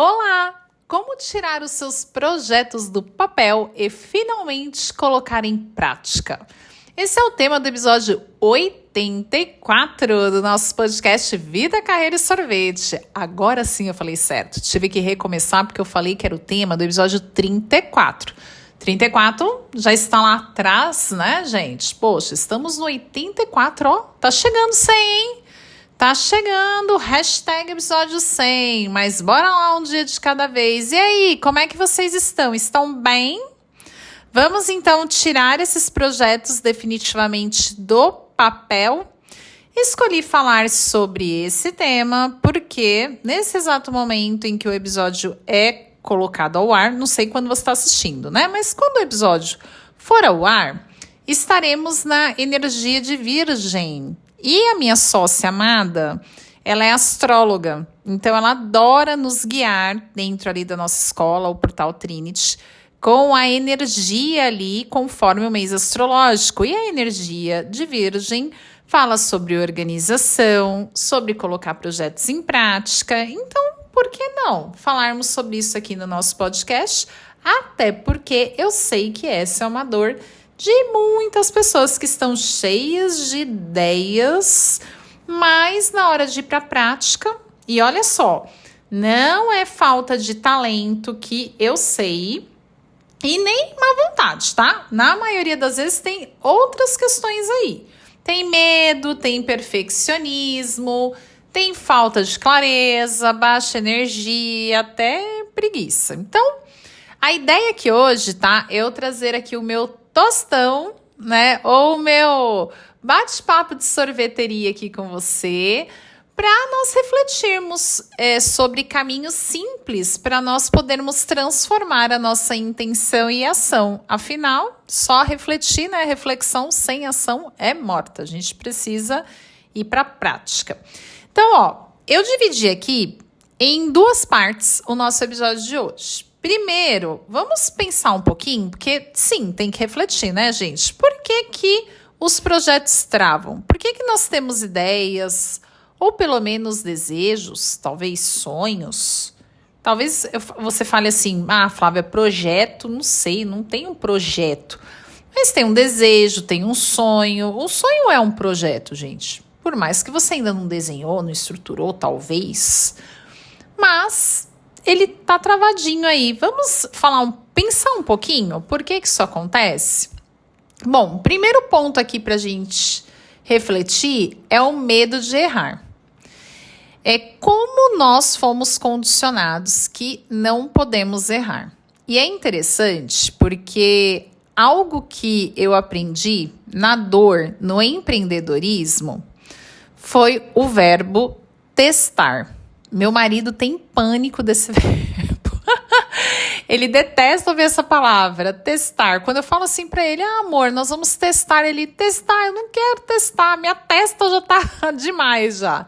Olá! Como tirar os seus projetos do papel e finalmente colocar em prática? Esse é o tema do episódio 84 do nosso podcast Vida, Carreira e Sorvete. Agora sim eu falei certo. Tive que recomeçar porque eu falei que era o tema do episódio 34. 34 já está lá atrás, né, gente? Poxa, estamos no 84, ó. Tá chegando 100, hein? Tá chegando, hashtag episódio 100, mas bora lá um dia de cada vez. E aí, como é que vocês estão? Estão bem? Vamos então tirar esses projetos definitivamente do papel. Escolhi falar sobre esse tema porque nesse exato momento em que o episódio é colocado ao ar, não sei quando você está assistindo, né? Mas quando o episódio for ao ar, estaremos na energia de Virgem. E a minha sócia amada, ela é astróloga, então ela adora nos guiar dentro ali da nossa escola, o Portal Trinity, com a energia ali conforme o mês astrológico. E a energia de Virgem fala sobre organização, sobre colocar projetos em prática. Então, por que não falarmos sobre isso aqui no nosso podcast? Até porque eu sei que essa é uma dor de muitas pessoas que estão cheias de ideias, mas na hora de ir para a prática, e olha só, não é falta de talento que eu sei, e nem má vontade, tá? Na maioria das vezes tem outras questões aí. Tem medo, tem perfeccionismo, tem falta de clareza, baixa energia, até preguiça. Então, a ideia aqui hoje, tá? É eu trazer aqui o meu tostão, né? Ou o meu bate-papo de sorveteria aqui com você, para nós refletirmos sobre caminhos simples para nós podermos transformar a nossa intenção e ação. Afinal, só refletir, né? Reflexão sem ação é morta. A gente precisa ir para a prática. Então, ó, eu dividi aqui em duas partes o nosso episódio de hoje. Primeiro, vamos pensar um pouquinho, porque sim, tem que refletir, né, gente? Por que que os projetos travam? Por que que nós temos ideias, ou pelo menos desejos, talvez sonhos? Talvez você fale assim, Flávia, projeto, não sei, não tem um projeto. Mas tem um desejo, tem um sonho. O sonho é um projeto, gente. Por mais que você ainda não desenhou, não estruturou, talvez. Mas ele tá travadinho aí. Vamos pensar um pouquinho por que isso acontece? Bom, primeiro ponto aqui pra gente refletir é o medo de errar. É como nós fomos condicionados que não podemos errar. E é interessante porque algo que eu aprendi na dor, no empreendedorismo, foi o verbo testar. Meu marido tem pânico desse verbo. Ele detesta ouvir essa palavra, testar. Quando eu falo assim pra ele, amor, nós vamos testar. Ele, testar, eu não quero testar, minha testa já tá demais já.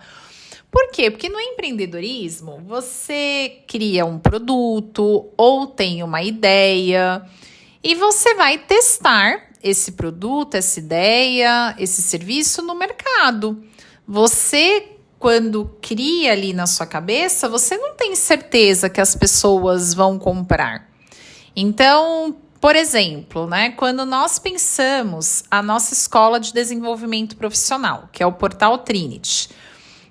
Por quê? Porque no empreendedorismo, você cria um produto ou tem uma ideia e você vai testar esse produto, essa ideia, esse serviço no mercado. Você, quando cria ali na sua cabeça, você não tem certeza que as pessoas vão comprar. Então, por exemplo, né, quando nós pensamos a nossa escola de desenvolvimento profissional, que é o Portal Trinity,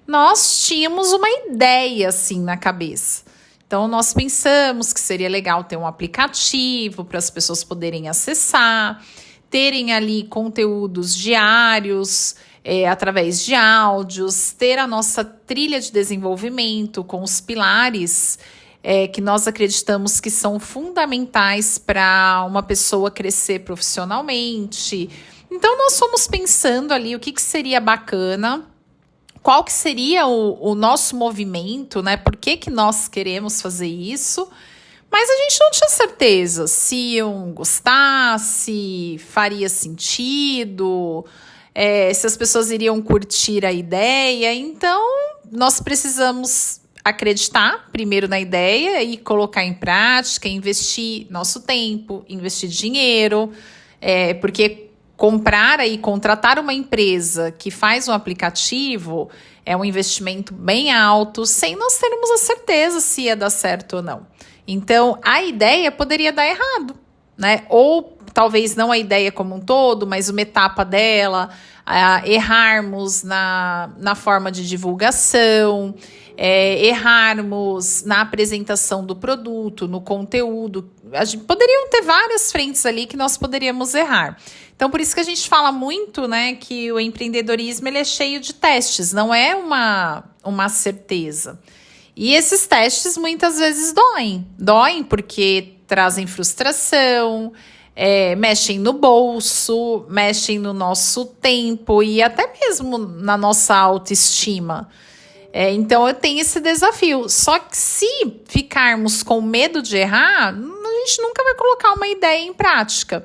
nós tínhamos uma ideia assim na cabeça. Então, nós pensamos que seria legal ter um aplicativo para as pessoas poderem acessar, terem ali conteúdos diários, através de áudios, ter a nossa trilha de desenvolvimento com os pilares que nós acreditamos que são fundamentais para uma pessoa crescer profissionalmente. Então, nós fomos pensando ali o que seria bacana, qual que seria o nosso movimento, né? Por que nós queremos fazer isso? Mas a gente não tinha certeza se iam gostar, se faria sentido, se as pessoas iriam curtir a ideia. Então, nós precisamos acreditar primeiro na ideia e colocar em prática, investir nosso tempo, investir dinheiro, porque comprar e contratar uma empresa que faz um aplicativo É um investimento bem alto, sem nós termos a certeza se ia dar certo ou não. Então, a ideia poderia dar errado, né? Ou talvez não a ideia como um todo, mas uma etapa dela, errarmos na forma de divulgação, errarmos na apresentação do produto, no conteúdo. Poderiam ter várias frentes ali que nós poderíamos errar. Então, por isso que a gente fala muito, né, que o empreendedorismo ele é cheio de testes, não é uma certeza. E esses testes muitas vezes doem. Doem porque trazem frustração, mexem no bolso, mexem no nosso tempo e até mesmo na nossa autoestima. Então eu tenho esse desafio. Só que se ficarmos com medo de errar, a gente nunca vai colocar uma ideia em prática.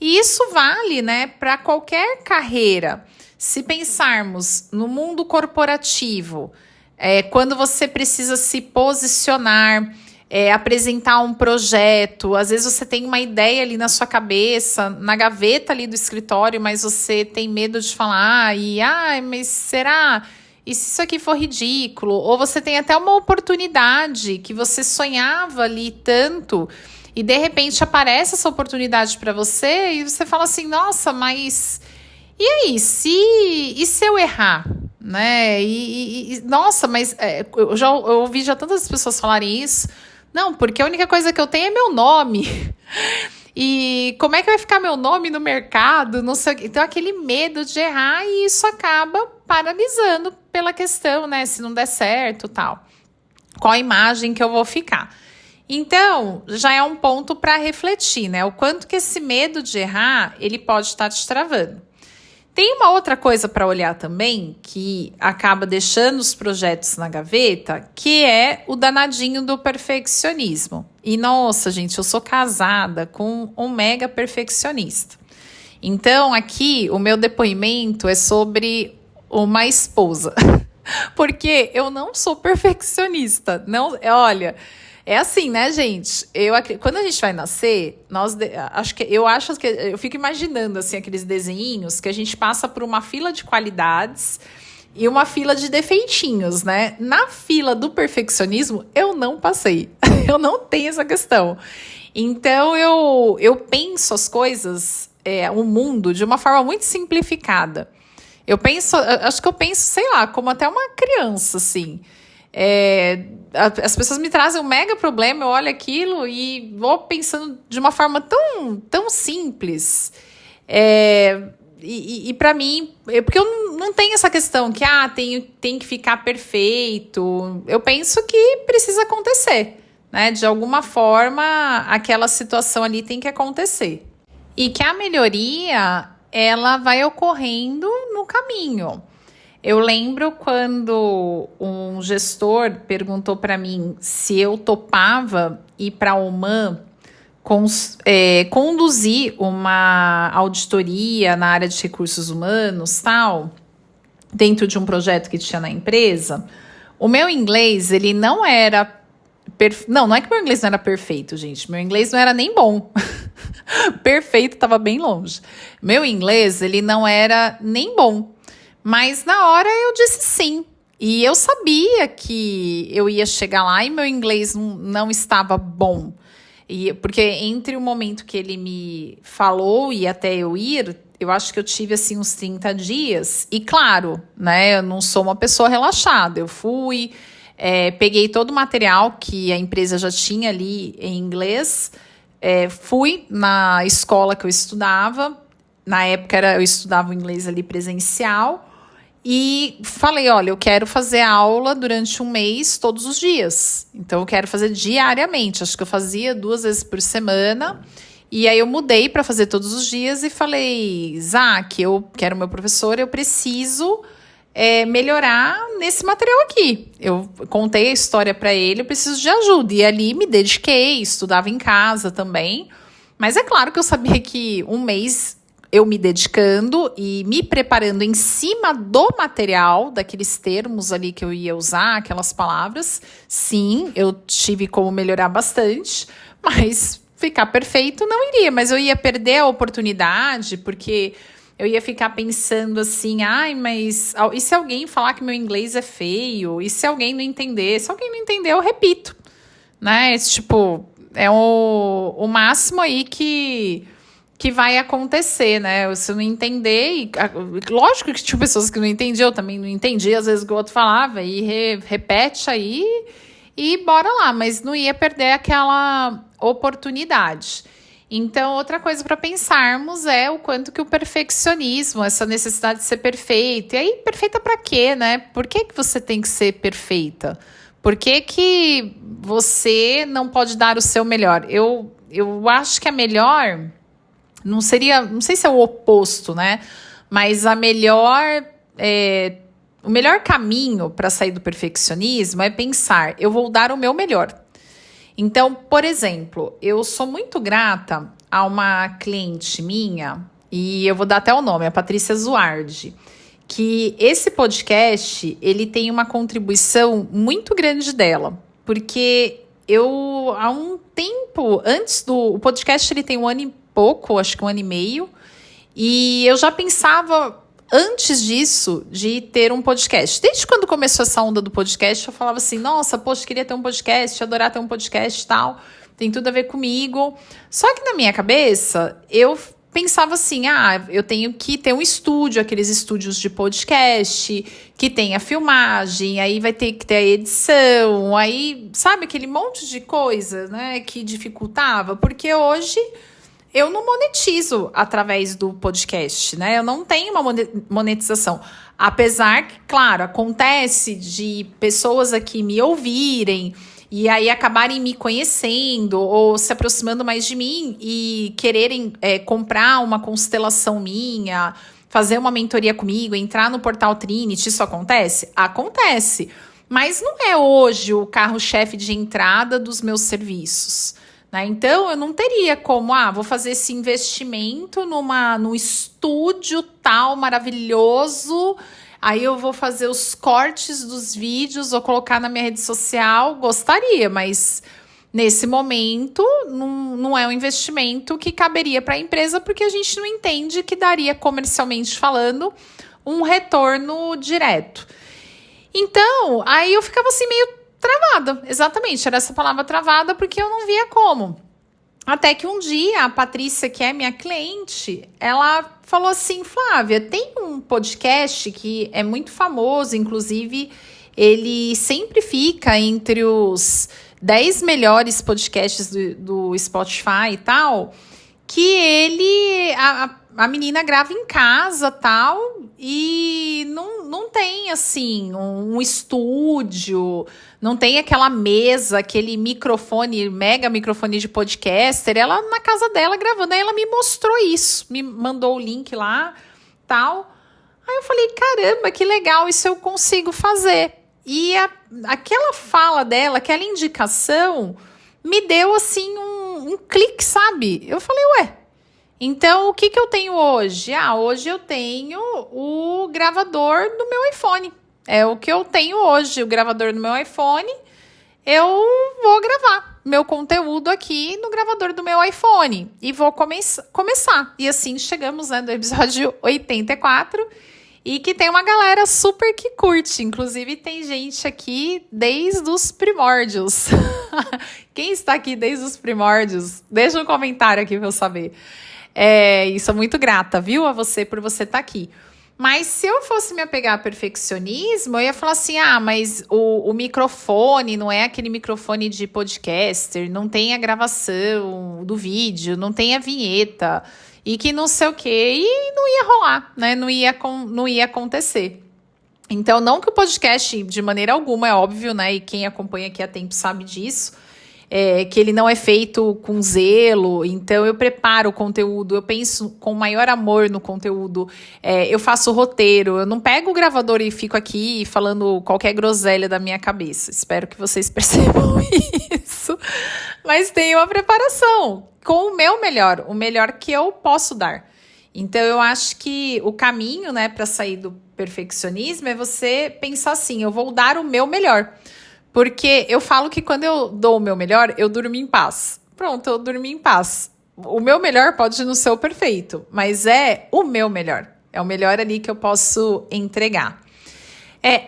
E isso vale, né, para qualquer carreira. Se pensarmos no mundo corporativo, quando você precisa se posicionar, apresentar um projeto, às vezes você tem uma ideia ali na sua cabeça, na gaveta ali do escritório, mas você tem medo de falar, mas será? E se isso aqui for ridículo? Ou você tem até uma oportunidade que você sonhava ali tanto e de repente aparece essa oportunidade para você e você fala assim, nossa, mas e aí, se eu errar? Né? Nossa, mas eu ouvi já tantas pessoas falarem isso. Não, porque a única coisa que eu tenho é meu nome. E como é que vai ficar meu nome no mercado? Não sei o quê. Então, aquele medo de errar e isso acaba paralisando pela questão, né? Se não der certo, tal. Qual a imagem que eu vou ficar? Então, já é um ponto para refletir, né? O quanto que esse medo de errar, ele pode estar te travando. Tem uma outra coisa para olhar também, que acaba deixando os projetos na gaveta, que é o danadinho do perfeccionismo. E, nossa, gente, eu sou casada com um mega perfeccionista. Então, aqui, o meu depoimento é sobre uma esposa. Porque eu não sou perfeccionista. Não, olha... É assim, né, gente? Quando a gente vai nascer, eu fico imaginando assim aqueles desenhinhos que a gente passa por uma fila de qualidades e uma fila de defeitinhos, né? Na fila do perfeccionismo, eu não passei. Eu não tenho essa questão. Então, eu penso as coisas, o mundo, de uma forma muito simplificada. Acho que eu penso, sei lá, como até uma criança, assim. As pessoas me trazem um mega problema, eu olho aquilo e vou pensando de uma forma tão simples. E para mim, porque eu não tenho essa questão que tem que ficar perfeito. Eu penso que precisa acontecer, né? De alguma forma, aquela situação ali tem que acontecer. E que a melhoria, ela vai ocorrendo no caminho. Eu lembro quando um gestor perguntou para mim se eu topava ir para Oman conduzir uma auditoria na área de recursos humanos, tal, dentro de um projeto que tinha na empresa. O meu inglês, ele não era... Não é que meu inglês não era perfeito, gente. Meu inglês não era nem bom. Perfeito, estava bem longe. Meu inglês, ele não era nem bom. Mas na hora eu disse sim. E eu sabia que eu ia chegar lá e meu inglês não estava bom. Porque entre o momento que ele me falou e até eu ir, eu acho que eu tive assim uns 30 dias. E claro, né, eu não sou uma pessoa relaxada. Eu fui, peguei todo o material que a empresa já tinha ali em inglês, fui na escola que eu estudava. Na época eu estudava o inglês ali presencial. E falei, olha, eu quero fazer aula durante um mês, todos os dias. Então, eu quero fazer diariamente. Acho que eu fazia 2 vezes por semana. E aí, eu mudei para fazer todos os dias e falei, Zac, que era o meu professor, eu preciso melhorar nesse material aqui. Eu contei a história para ele, eu preciso de ajuda. E ali, me dediquei, estudava em casa também. Mas é claro que eu sabia que um mês... eu me dedicando e me preparando em cima do material, daqueles termos ali que eu ia usar, aquelas palavras. Sim, eu tive como melhorar bastante, mas ficar perfeito não iria. Mas eu ia perder a oportunidade, porque eu ia ficar pensando assim, ai, mas e se alguém falar que meu inglês é feio? E se alguém não entender? Se alguém não entender, eu repito, né? Tipo, é o máximo aí que vai acontecer, né? Se eu não entender, lógico que tinha pessoas que não entendiam, eu também não entendi, às vezes o outro falava, e repete aí, e bora lá, mas não ia perder aquela oportunidade. Então, outra coisa para pensarmos é o quanto que o perfeccionismo, essa necessidade de ser perfeita, e aí, perfeita para quê, né? Por que você tem que ser perfeita? Por que você não pode dar o seu melhor? Eu acho que a melhor... não sei se é o oposto, né? Mas o melhor caminho para sair do perfeccionismo é pensar, eu vou dar o meu melhor. Então, por exemplo, eu sou muito grata a uma cliente minha, e eu vou dar até o nome, a Patrícia Zuardi, que esse podcast, ele tem uma contribuição muito grande dela, porque há um tempo, o podcast ele tem 1 ano e pouco, acho que 1 ano e meio, e eu já pensava antes disso de ter um podcast. Desde quando começou essa onda do podcast, eu falava assim, nossa, poxa, queria ter um podcast, adorar ter um podcast e tal, tem tudo a ver comigo. Só que na minha cabeça, eu pensava assim, eu tenho que ter um estúdio, aqueles estúdios de podcast, que tem a filmagem, aí vai ter que ter a edição, aí, sabe, aquele monte de coisa, né, que dificultava, porque hoje eu não monetizo através do podcast, né? Eu não tenho uma monetização. Apesar que, claro, acontece de pessoas aqui me ouvirem e aí acabarem me conhecendo ou se aproximando mais de mim e quererem comprar uma constelação minha, fazer uma mentoria comigo, entrar no portal Trinity. Isso acontece? Acontece. Mas não é hoje o carro-chefe de entrada dos meus serviços. Então, eu não teria como, vou fazer esse investimento num estúdio tal maravilhoso, aí eu vou fazer os cortes dos vídeos, vou colocar na minha rede social, gostaria, mas nesse momento não é um investimento que caberia para a empresa, porque a gente não entende que daria, comercialmente falando, um retorno direto. Então, aí eu ficava assim meio travada, exatamente, era essa palavra travada, porque eu não via como. Até que um dia, a Patrícia, que é minha cliente, ela falou assim, Flávia, tem um podcast que é muito famoso, inclusive ele sempre fica entre os 10 melhores podcasts do Spotify e tal, que a menina grava em casa tal, e não tem assim um estúdio, não tem aquela mesa, aquele microfone, mega microfone de podcaster, ela na casa dela gravando, aí ela me mostrou isso, me mandou o link lá, tal, aí eu falei, caramba, que legal, isso eu consigo fazer, e aquela fala dela, aquela indicação, me deu assim um clique, sabe? Eu falei, então o que eu tenho hoje? Hoje eu tenho o gravador do meu iPhone. É o que eu tenho hoje, o gravador do meu iPhone. Eu vou gravar meu conteúdo aqui no gravador do meu iPhone e vou começar. E assim chegamos, né, no episódio 84 e que tem uma galera super que curte. Inclusive tem gente aqui desde os primórdios. Quem está aqui desde os primórdios? Deixa um comentário aqui para eu saber. E sou muito grata, viu, a você por você estar aqui. Mas se eu fosse me apegar a perfeccionismo, eu ia falar assim, mas o microfone não é aquele microfone de podcaster, não tem a gravação do vídeo, não tem a vinheta, e que não sei o quê, e não ia rolar, né? Não ia acontecer. Então, não que o podcast, de maneira alguma, é óbvio, né? E quem acompanha aqui há tempo sabe disso, que ele não é feito com zelo, então eu preparo o conteúdo, eu penso com maior amor no conteúdo, eu faço o roteiro, eu não pego o gravador e fico aqui falando qualquer groselha da minha cabeça, espero que vocês percebam isso, mas tem uma preparação com o melhor que eu posso dar. Então eu acho que o caminho, né, para sair do perfeccionismo é você pensar assim, eu vou dar o meu melhor. Porque eu falo que quando eu dou o meu melhor, eu durmo em paz. Pronto, eu dormi em paz. O meu melhor pode não ser o perfeito, mas é o meu melhor. É o melhor ali que eu posso entregar.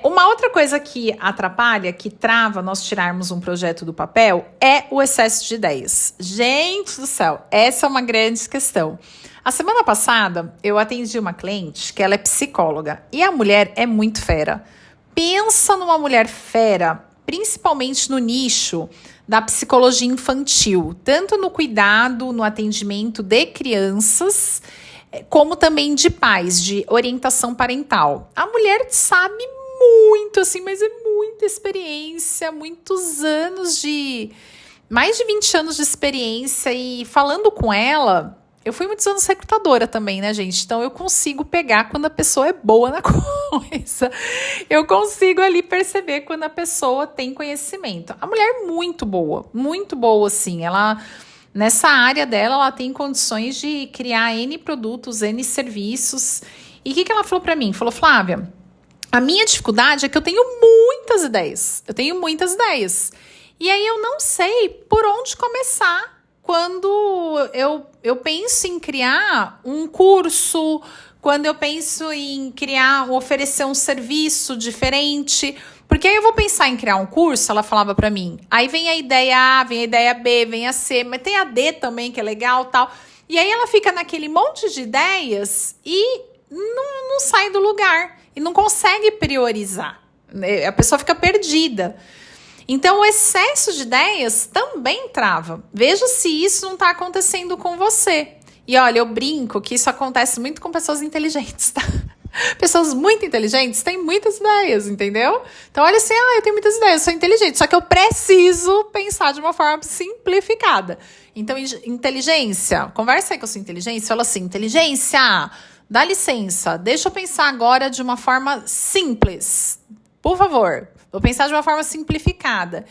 Uma outra coisa que atrapalha, que trava nós tirarmos um projeto do papel, é o excesso de ideias. Gente do céu, essa é uma grande questão. A semana passada, eu atendi uma cliente que ela é psicóloga e a mulher é muito fera. Pensa numa mulher fera, principalmente no nicho da psicologia infantil, tanto no cuidado, no atendimento de crianças, como também de pais, de orientação parental. A mulher sabe muito, assim, mas é muita experiência, muitos anos mais de 20 anos de experiência, e falando com ela, eu fui muitos anos recrutadora também, né, gente? Então eu consigo pegar quando a pessoa é boa na coisa. Eu consigo ali perceber quando a pessoa tem conhecimento. A mulher é muito boa, assim. Ela, nessa área dela, ela tem condições de criar N produtos, N serviços. E o que ela falou pra mim? Falou, Flávia, a minha dificuldade é que eu tenho muitas ideias. E aí eu não sei por onde começar quando eu penso em criar um curso, quando eu penso em oferecer um serviço diferente. Porque aí eu vou pensar em criar um curso, ela falava pra mim. Aí vem a ideia A, vem a ideia B, vem a C, mas tem a D também, que é legal, tal. E aí ela fica naquele monte de ideias e não sai do lugar. E não consegue priorizar. A pessoa fica perdida. Então, o excesso de ideias também trava. Veja se isso não está acontecendo com você. E olha, eu brinco que isso acontece muito com pessoas inteligentes, tá? Pessoas muito inteligentes têm muitas ideias, entendeu? Então, olha assim, eu tenho muitas ideias, eu sou inteligente, só que eu preciso pensar de uma forma simplificada. Então, inteligência, conversa aí com a sua inteligência, fala assim, inteligência, dá licença, deixa eu pensar agora de uma forma simples. Por favor, vou pensar de uma forma simplificada.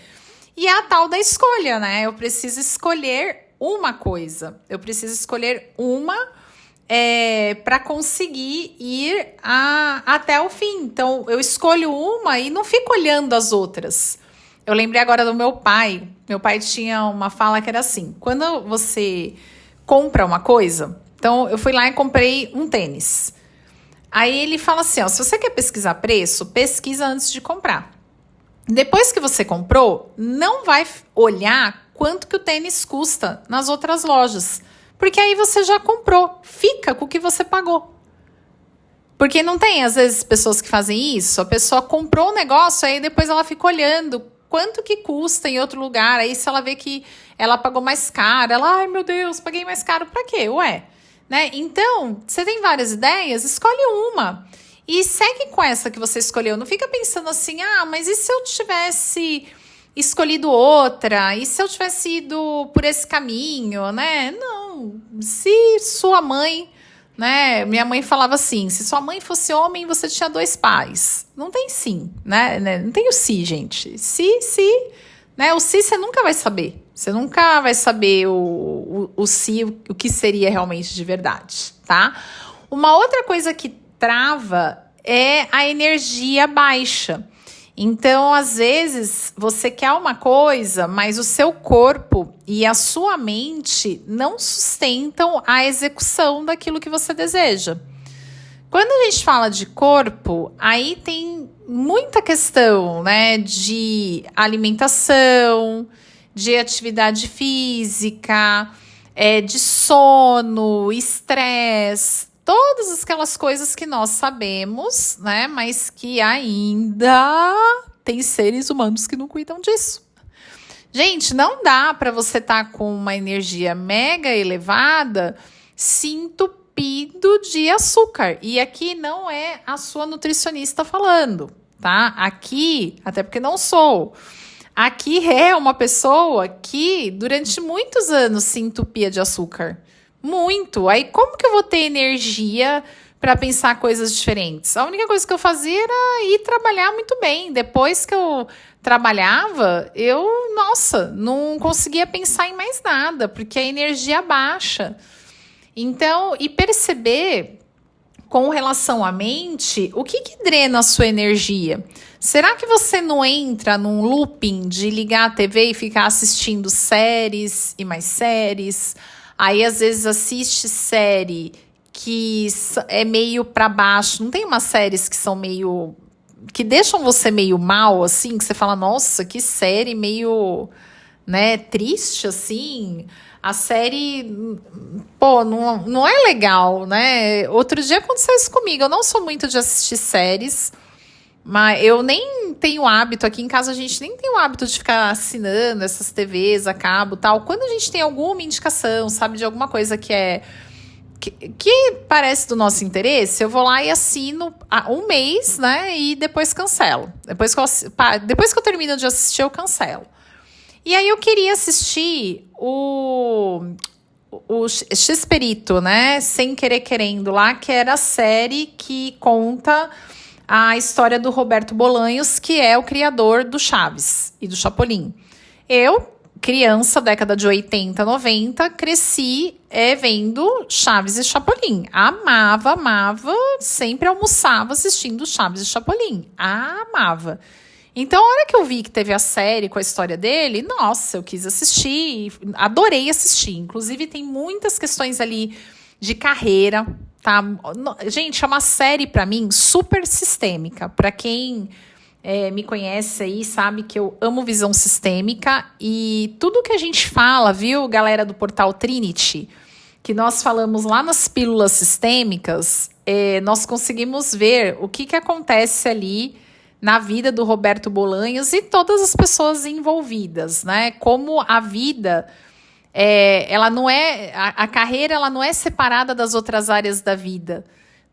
E é a tal da escolha, né? Eu preciso escolher uma coisa. Eu preciso escolher uma para conseguir ir até o fim. Então, eu escolho uma e não fico olhando as outras. Eu lembrei agora do meu pai. Meu pai tinha uma fala que era assim, quando você compra uma coisa... Então, eu fui lá e comprei um tênis. Aí ele fala assim, se você quer pesquisar preço, pesquisa antes de comprar. Depois que você comprou, não vai olhar quanto que o tênis custa nas outras lojas. Porque aí você já comprou. Fica com o que você pagou. Porque não tem, às vezes, pessoas que fazem isso. A pessoa comprou um negócio, aí depois ela fica olhando quanto que custa em outro lugar. Aí se ela vê que ela pagou mais caro, ela, ai meu Deus, paguei mais caro pra quê? Né? Então, você tem várias ideias, escolhe uma e segue com essa que você escolheu. Não fica pensando assim, mas e se eu tivesse escolhido outra? E se eu tivesse ido por esse caminho, né? Não, se sua mãe, né? Minha mãe falava assim, se sua mãe fosse homem, você tinha 2 pais. Não tem sim, né? Não tem o se, gente. Se, né? O se você nunca vai saber. Você nunca vai saber o se, o que seria realmente de verdade, tá? Uma outra coisa que trava é a energia baixa. Então, às vezes, você quer uma coisa, mas o seu corpo e a sua mente não sustentam a execução daquilo que você deseja. Quando a gente fala de corpo, aí tem muita questão, né, de alimentação, de atividade física, de sono, estresse, todas aquelas coisas que nós sabemos, né, mas que ainda tem seres humanos que não cuidam disso. Gente, não dá para você estar com uma energia mega elevada se entupido de açúcar. E aqui não é a sua nutricionista falando, tá? Aqui, até porque não sou. Aqui é uma pessoa que durante muitos anos se entupia de açúcar. Muito. Aí como que eu vou ter energia para pensar coisas diferentes? A única coisa que eu fazia era ir trabalhar muito bem. Depois que eu trabalhava, não conseguia pensar em mais nada, porque a energia baixa. Então, e perceber com relação à mente, o que drena a sua energia? Será que você não entra num looping de ligar a TV e ficar assistindo séries e mais séries? Aí, às vezes, assiste série é meio pra baixo. Não tem umas séries que são meio... que deixam você meio mal, assim, que você fala, nossa, que série meio, né, triste, assim. A série, pô, não é legal, né? Outro dia aconteceu isso comigo. Eu não sou muito de assistir séries, mas eu nem tenho hábito. Aqui em casa a gente nem tem o hábito de ficar assinando essas TVs a cabo e tal. Quando a gente tem alguma indicação, sabe, de alguma coisa que parece do nosso interesse, eu vou lá e assino um mês, né? E depois cancelo. Depois que eu termino de assistir, eu cancelo. E aí eu queria assistir o X-Perito, né? Sem Querer Querendo lá, que era a série que conta a história do Roberto Bolanhos, que é o criador do Chaves e do Chapolin. Eu, criança, década de 80, 90, cresci vendo Chaves e Chapolin. Amava, sempre almoçava assistindo Chaves e Chapolin. Amava. Então, a hora que eu vi que teve a série com a história dele, nossa, eu quis assistir, adorei assistir. Inclusive, tem muitas questões ali de carreira, tá? Gente, é uma série, pra mim, super sistêmica. Pra quem me conhece aí, sabe que eu amo visão sistêmica. E tudo que a gente fala, viu, galera do portal Trinity, que nós falamos lá nas pílulas sistêmicas, nós conseguimos ver o que acontece ali na vida do Roberto Bolanhos e todas as pessoas envolvidas, né? Como a vida, ela não a carreira, ela não é separada das outras áreas da vida,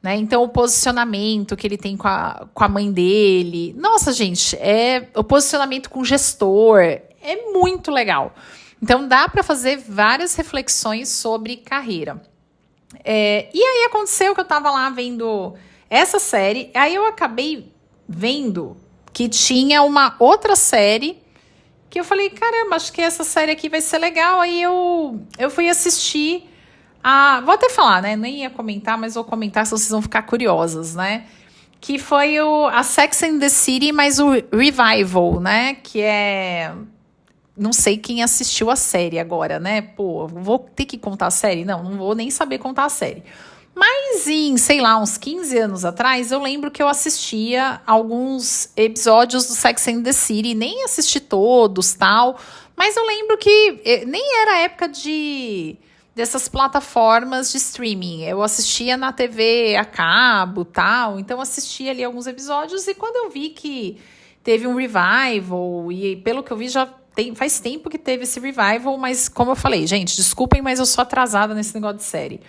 né? Então, o posicionamento que ele tem com a mãe dele, nossa, gente, o posicionamento com o gestor, é muito legal. Então, dá para fazer várias reflexões sobre carreira. E aí aconteceu que eu estava lá vendo essa série, aí eu acabei vendo que tinha uma outra série que eu falei, caramba, acho que essa série aqui vai ser legal. Aí eu fui assistir vou até falar, né? Nem ia comentar, mas vou comentar, se vocês vão ficar curiosas, né? Que foi a Sex and the City, mas o Revival, né? Que não sei quem assistiu a série agora, né? Pô, vou ter que contar a série? Não vou nem saber contar a série. Mas sei lá, uns 15 anos atrás, eu lembro que eu assistia alguns episódios do Sex and the City, nem assisti todos, tal, mas eu lembro que nem era época dessas plataformas de streaming. Eu assistia na TV a cabo, tal, então assistia ali alguns episódios, e quando eu vi que teve um revival, e pelo que eu vi faz tempo que teve esse revival, mas como eu falei, gente, desculpem, mas eu sou atrasada nesse negócio de série.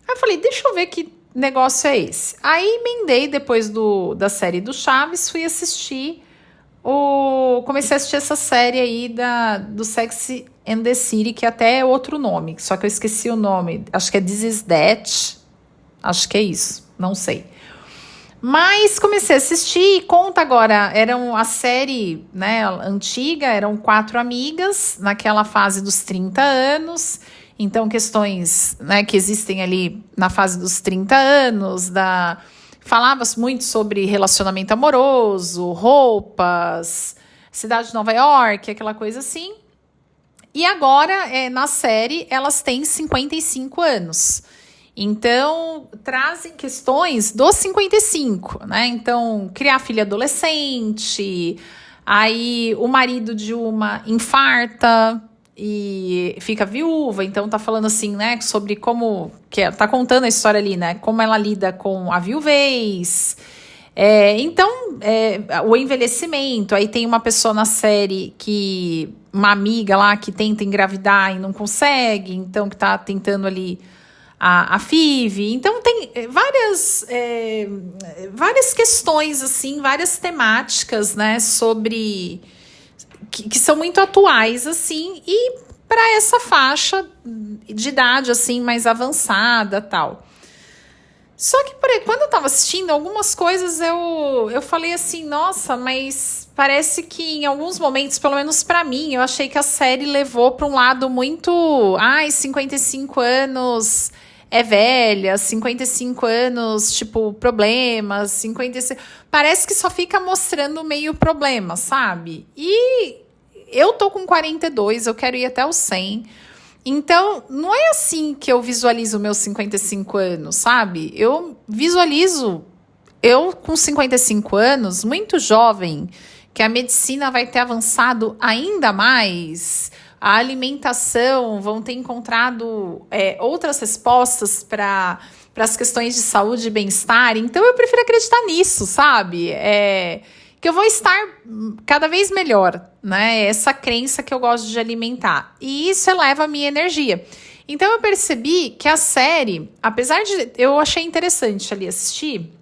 Aí eu falei, deixa eu ver que negócio é esse. Aí emendei depois da série do Chaves, fui assistir comecei a assistir essa série aí do Sex and the City, que até é outro nome, só que eu esqueci o nome. Acho que é This Is That. Acho que é isso, não sei. Mas comecei a assistir e conta agora, a série, né, antiga, eram 4 amigas naquela fase dos 30 anos. Então, questões, né, que existem ali na fase dos 30 anos, falava-se muito sobre relacionamento amoroso, roupas, cidade de Nova York, aquela coisa assim. E agora, na série, elas têm 55 anos. Então, trazem questões dos 55, né? Então, criar filha adolescente, aí o marido de uma infarta e fica viúva, então tá falando assim, né, sobre como, tá contando a história ali, né, como ela lida com a viuvez, o envelhecimento. Aí tem uma pessoa na série uma amiga lá que tenta engravidar e não consegue, então que tá tentando ali a FIV. Então tem várias questões, assim, várias temáticas, né, sobre que são muito atuais, assim, e para essa faixa de idade, assim, mais avançada, tal. Só que, quando eu tava assistindo algumas coisas, eu falei assim, nossa, mas parece que em alguns momentos, pelo menos para mim, eu achei que a série levou para um lado muito, 55 anos é velha, 55 anos, tipo, problemas, 55... Parece que só fica mostrando meio problema, sabe? E eu tô com 42, eu quero ir até os 100. Então, não é assim que eu visualizo meus 55 anos, sabe? Eu visualizo eu com 55 anos, muito jovem, que a medicina vai ter avançado ainda mais, a alimentação vão ter encontrado outras respostas para as questões de saúde e bem-estar. Então, eu prefiro acreditar nisso, sabe? Que eu vou estar cada vez melhor, né? Essa crença que eu gosto de alimentar. E isso eleva a minha energia. Então, eu percebi que a série, apesar de... Eu achei interessante ali assistir,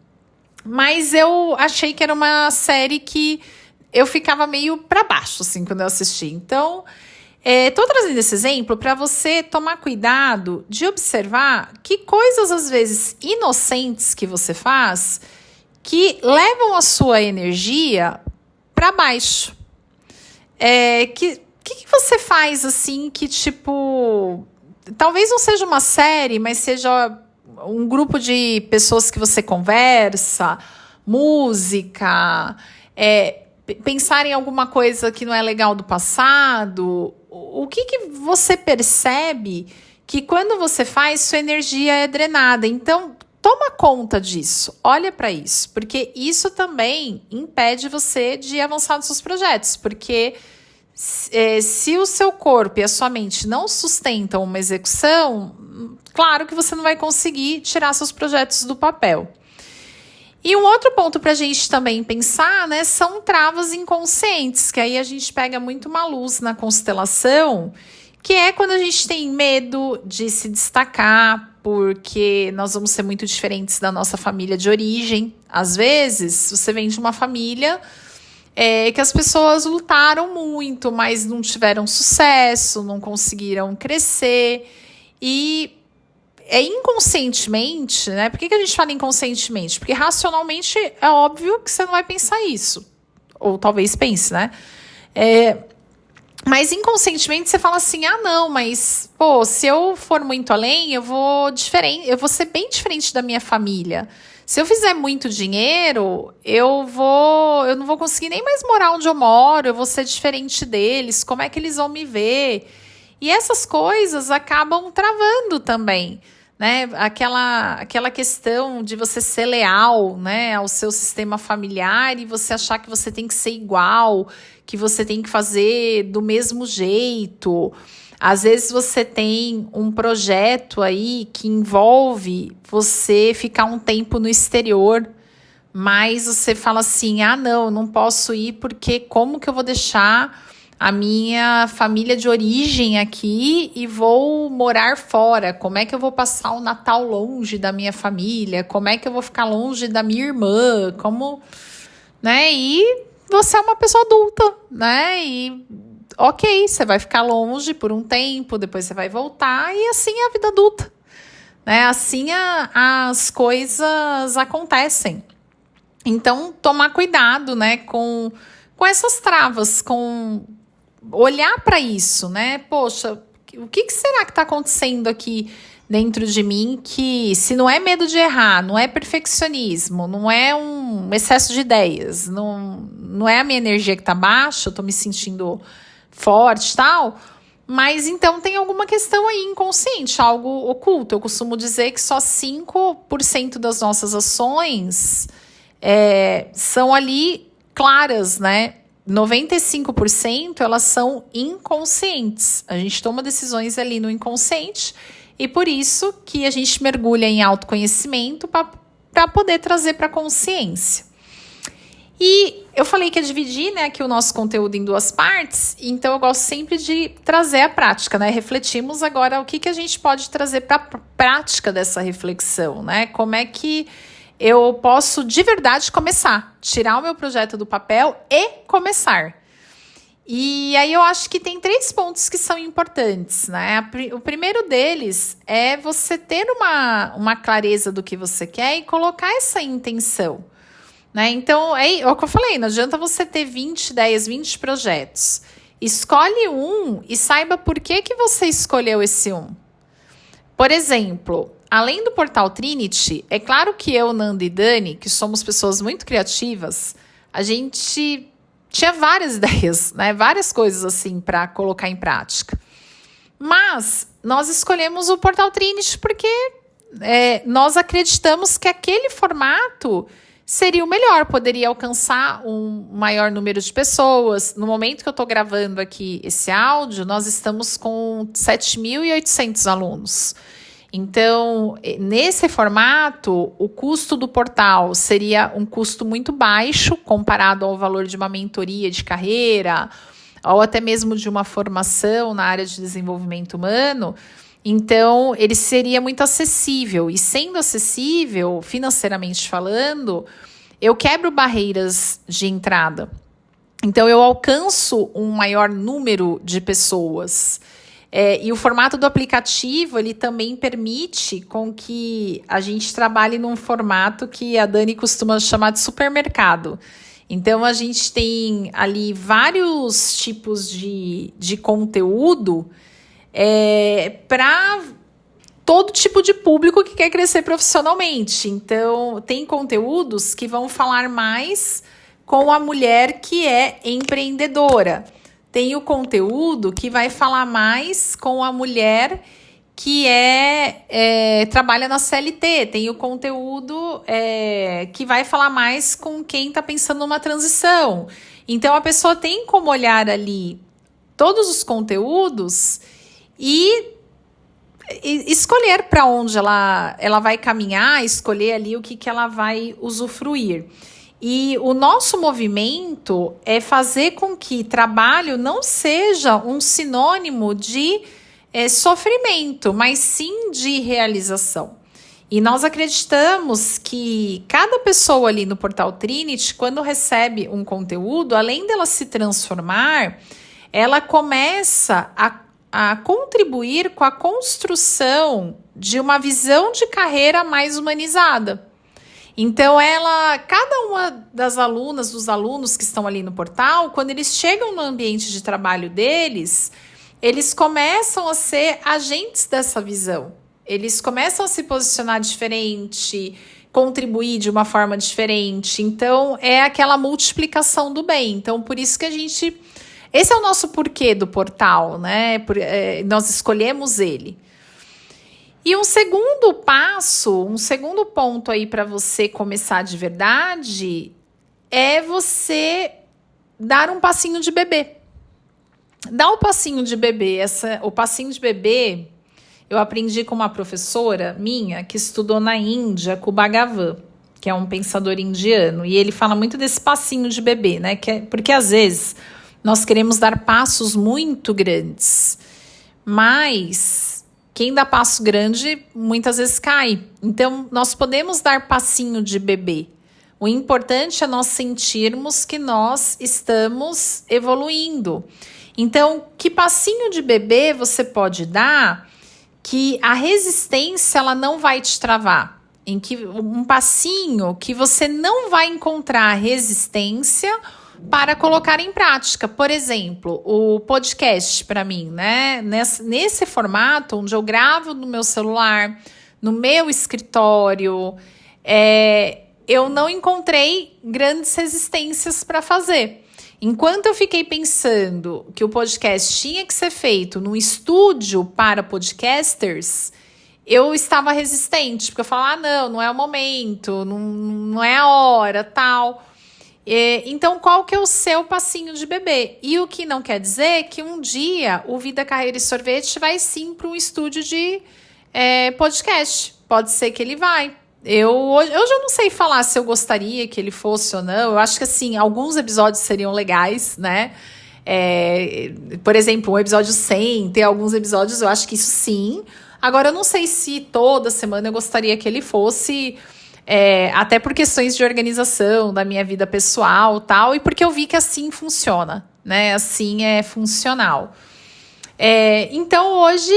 mas eu achei que era uma série que eu ficava meio para baixo, assim, quando eu assisti. Então, tô trazendo esse exemplo para você tomar cuidado de observar que coisas, às vezes, inocentes que você faz que levam a sua energia para baixo. Que você faz, assim, que, tipo... Talvez não seja uma série, mas seja um grupo de pessoas que você conversa, música, pensar em alguma coisa que não é legal do passado. O que você percebe que quando você faz, sua energia é drenada? Então, toma conta disso, olha para isso, porque isso também impede você de avançar nos seus projetos, porque se o seu corpo e a sua mente não sustentam uma execução, claro que você não vai conseguir tirar seus projetos do papel. E um outro ponto para a gente também pensar, né, são travas inconscientes, que aí a gente pega muito uma luz na constelação, que é quando a gente tem medo de se destacar, porque nós vamos ser muito diferentes da nossa família de origem. Às vezes, você vem de uma família que as pessoas lutaram muito, mas não tiveram sucesso, não conseguiram crescer. E inconscientemente, né? Por que a gente fala inconscientemente? Porque racionalmente é óbvio que você não vai pensar isso. Ou talvez pense, né? Mas inconscientemente você fala assim, não, mas, pô, se eu for muito além, eu vou ser bem diferente da minha família. Se eu fizer muito dinheiro, eu não vou conseguir nem mais morar onde eu moro, eu vou ser diferente deles, como é que eles vão me ver? E essas coisas acabam travando também, né? Aquela questão de você ser leal, né, ao seu sistema familiar e você achar que você tem que ser igual, que você tem que fazer do mesmo jeito. Às vezes você tem um projeto aí que envolve você ficar um tempo no exterior, mas você fala assim, não posso ir porque como que eu vou deixar a minha família de origem aqui e vou morar fora? Como é que eu vou passar o Natal longe da minha família? Como é que eu vou ficar longe da minha irmã? Né? E você é uma pessoa adulta, né? E ok, você vai ficar longe por um tempo, depois você vai voltar e assim é a vida adulta, né? Assim as coisas acontecem. Então, tomar cuidado, né, com essas travas, com olhar para isso, né? Poxa, o que será que está acontecendo aqui dentro de mim que, se não é medo de errar, não é perfeccionismo, não é um excesso de ideias, não é a minha energia que está baixa, eu estou me sentindo forte e tal, mas então tem alguma questão aí inconsciente, algo oculto. Eu costumo dizer que só 5% das nossas ações são ali claras, né? 95% elas são inconscientes. A gente toma decisões ali no inconsciente e por isso que a gente mergulha em autoconhecimento para poder trazer para a consciência. E eu falei que ia dividir, né, aqui o nosso conteúdo em 2 partes, então eu gosto sempre de trazer a prática, né? Refletimos agora o que a gente pode trazer para a prática dessa reflexão, né? Como é que eu posso de verdade começar, tirar o meu projeto do papel e começar. E aí eu acho que tem 3 pontos que são importantes, né? O primeiro deles é você ter uma clareza do que você quer e colocar essa intenção, né? Então, é o que eu falei, não adianta você ter 20 ideias, 20 projetos. Escolhe um e saiba por que você escolheu esse um. Por exemplo, além do Portal Trinity, é claro que eu, Nanda e Dani, que somos pessoas muito criativas, a gente tinha várias ideias, né? Várias coisas assim para colocar em prática. Mas nós escolhemos o Portal Trinity porque nós acreditamos que aquele formato seria o melhor, poderia alcançar um maior número de pessoas. No momento que eu estou gravando aqui esse áudio, nós estamos com 7.800 alunos. Então, nesse formato, o custo do portal seria um custo muito baixo comparado ao valor de uma mentoria de carreira ou até mesmo de uma formação na área de desenvolvimento humano. Então, ele seria muito acessível. E sendo acessível, financeiramente falando, eu quebro barreiras de entrada. Então, eu alcanço um maior número de pessoas. E o formato do aplicativo, ele também permite com que a gente trabalhe num formato que a Dani costuma chamar de supermercado. Então, a gente tem ali vários tipos de conteúdo para todo tipo de público que quer crescer profissionalmente. Então, tem conteúdos que vão falar mais com a mulher que é empreendedora. Tem o conteúdo que vai falar mais com a mulher que trabalha na CLT. Tem o conteúdo que vai falar mais com quem está pensando numa transição. Então, a pessoa tem como olhar ali todos os conteúdos e escolher para onde ela vai caminhar, escolher ali o que ela vai usufruir. E o nosso movimento é fazer com que trabalho não seja um sinônimo de sofrimento, mas sim de realização. E nós acreditamos que cada pessoa ali no Portal Trinity, quando recebe um conteúdo, além dela se transformar, ela começa a contribuir com a construção de uma visão de carreira mais humanizada. Então, cada uma das alunas, dos alunos que estão ali no portal, quando eles chegam no ambiente de trabalho deles, eles começam a ser agentes dessa visão. Eles começam a se posicionar diferente, contribuir de uma forma diferente. Então, é aquela multiplicação do bem. Então, por isso que esse é o nosso porquê do portal, né? Nós escolhemos ele. E um segundo ponto aí para você começar de verdade é você dar um passinho de bebê. Dar um passinho de bebê. O passinho de bebê eu aprendi com uma professora minha que estudou na Índia com o Bhagavan, que é um pensador indiano. E ele fala muito desse passinho de bebê, né? Porque às vezes nós queremos dar passos muito grandes, mas quem dá passo grande, muitas vezes cai. Então, nós podemos dar passinho de bebê. O importante é nós sentirmos que nós estamos evoluindo. Então, que passinho de bebê você pode dar que a resistência ela não vai te travar? Um passinho que você não vai encontrar resistência para colocar em prática. Por exemplo, o podcast para mim, né? Nesse formato onde eu gravo no meu celular, no meu escritório, eu não encontrei grandes resistências para fazer. Enquanto eu fiquei pensando que o podcast tinha que ser feito num estúdio para podcasters, eu estava resistente, porque eu falava, não é o momento, não é a hora, tal. Então, qual que é o seu passinho de bebê? E o que não quer dizer que um dia o Vida, Carreira e Sorvete vai sim para um estúdio de podcast. Pode ser que ele vai. Eu já não sei falar se eu gostaria que ele fosse ou não. Eu acho que, assim, alguns episódios seriam legais, né? Por exemplo, um episódio 100, ter alguns episódios, eu acho que isso sim. Agora, eu não sei se toda semana eu gostaria que ele fosse... até por questões de organização da minha vida pessoal tal, e porque eu vi que assim funciona, né? Assim é funcional. Então hoje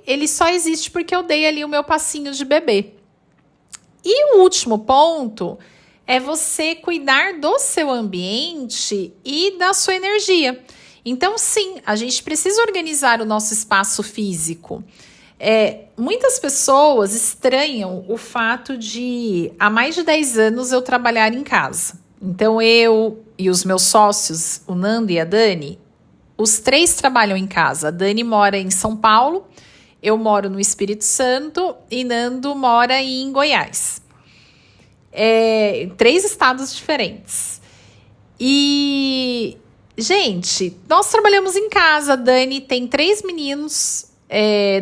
ele só existe porque eu dei ali o meu passinho de bebê. E o último ponto é você cuidar do seu ambiente e da sua energia. Então sim, a gente precisa organizar o nosso espaço físico. Muitas pessoas estranham o fato de há mais de 10 anos eu trabalhar em casa. Então eu e os meus sócios, o Nando e a Dani, os 3 trabalham em casa. A Dani mora em São Paulo, eu moro no Espírito Santo e Nando mora em Goiás. 3 estados diferentes. E, gente, nós trabalhamos em casa. A Dani tem 3 meninos,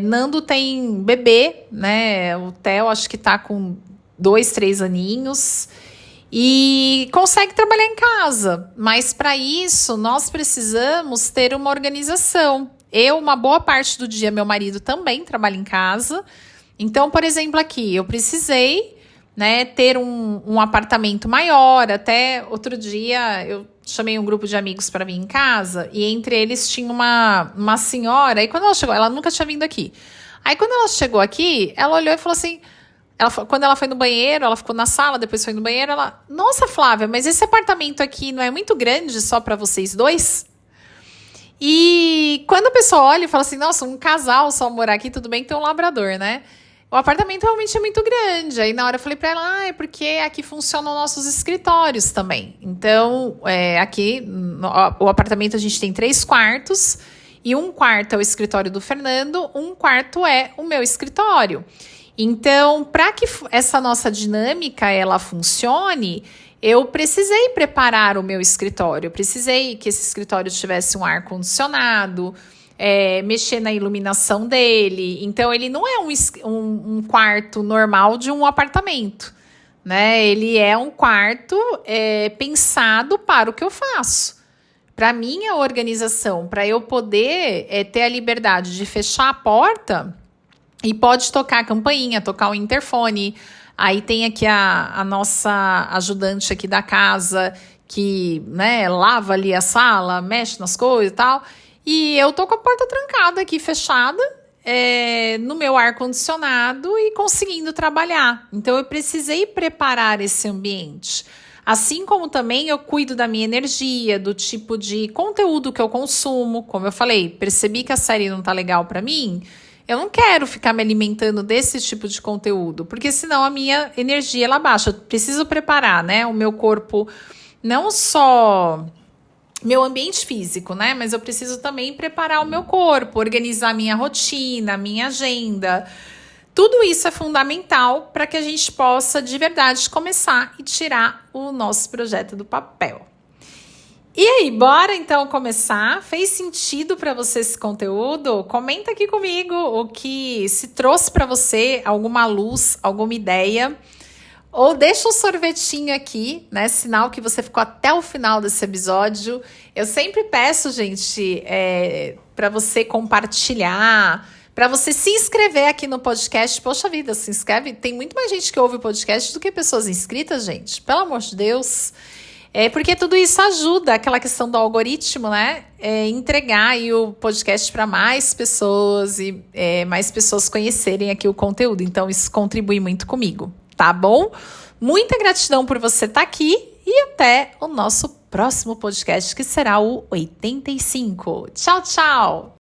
Nando tem bebê, né? O Theo acho que tá com 2, 3 aninhos. E consegue trabalhar em casa, mas para isso nós precisamos ter uma organização. Uma boa parte do dia, meu marido também trabalha em casa. Então, por exemplo, aqui eu precisei, né, ter um apartamento maior. Até outro dia eu chamei um grupo de amigos para vir em casa e entre eles tinha uma senhora. E quando ela chegou, ela nunca tinha vindo aqui. Aí quando ela chegou aqui, ela olhou e falou assim... Quando ela foi no banheiro, ela ficou na sala, depois foi no banheiro, nossa, Flávia, mas esse apartamento aqui não é muito grande só para vocês 2? E quando a pessoa olha e fala assim, nossa, um casal só morar aqui, tudo bem que tem um labrador, né? O apartamento realmente é muito grande. Aí na hora eu falei para ela, é porque aqui funcionam nossos escritórios também. Então, aqui o apartamento a gente tem 3 quartos, e um quarto é o escritório do Fernando, um quarto é o meu escritório. Então, para que essa nossa dinâmica ela funcione, eu precisei preparar o meu escritório. Eu precisei que esse escritório tivesse um ar-condicionado, mexer na iluminação dele. Então, ele não é um quarto normal de um apartamento, né? Ele é um quarto pensado para o que eu faço. Para minha organização, para eu poder ter a liberdade de fechar a porta... E pode tocar a campainha, tocar o interfone. Aí tem aqui a nossa ajudante aqui da casa que, né, lava ali a sala, mexe nas coisas e tal. E eu tô com a porta trancada aqui, fechada, no meu ar-condicionado e conseguindo trabalhar. Então eu precisei preparar esse ambiente. Assim como também eu cuido da minha energia, do tipo de conteúdo que eu consumo. Como eu falei, percebi que a série não tá legal pra mim... Eu não quero ficar me alimentando desse tipo de conteúdo, porque senão a minha energia ela baixa. Eu preciso preparar, né, o meu corpo, não só meu ambiente físico, né, mas eu preciso também preparar o meu corpo, organizar minha rotina, minha agenda. Tudo isso é fundamental para que a gente possa de verdade começar e tirar o nosso projeto do papel. E aí, bora então começar? Fez sentido para você esse conteúdo? Comenta aqui comigo o que se trouxe para você, alguma luz, alguma ideia. Ou deixa um sorvetinho aqui, né? Sinal que você ficou até o final desse episódio. Eu sempre peço, gente, para você compartilhar, para você se inscrever aqui no podcast. Poxa vida, se inscreve. Tem muito mais gente que ouve o podcast do que pessoas inscritas, gente. Pelo amor de Deus. Porque tudo isso ajuda, aquela questão do algoritmo, né? Entregar aí o podcast para mais pessoas e mais pessoas conhecerem aqui o conteúdo. Então, isso contribui muito comigo, tá bom? Muita gratidão por você estar aqui e até o nosso próximo podcast, que será o 85. Tchau, tchau!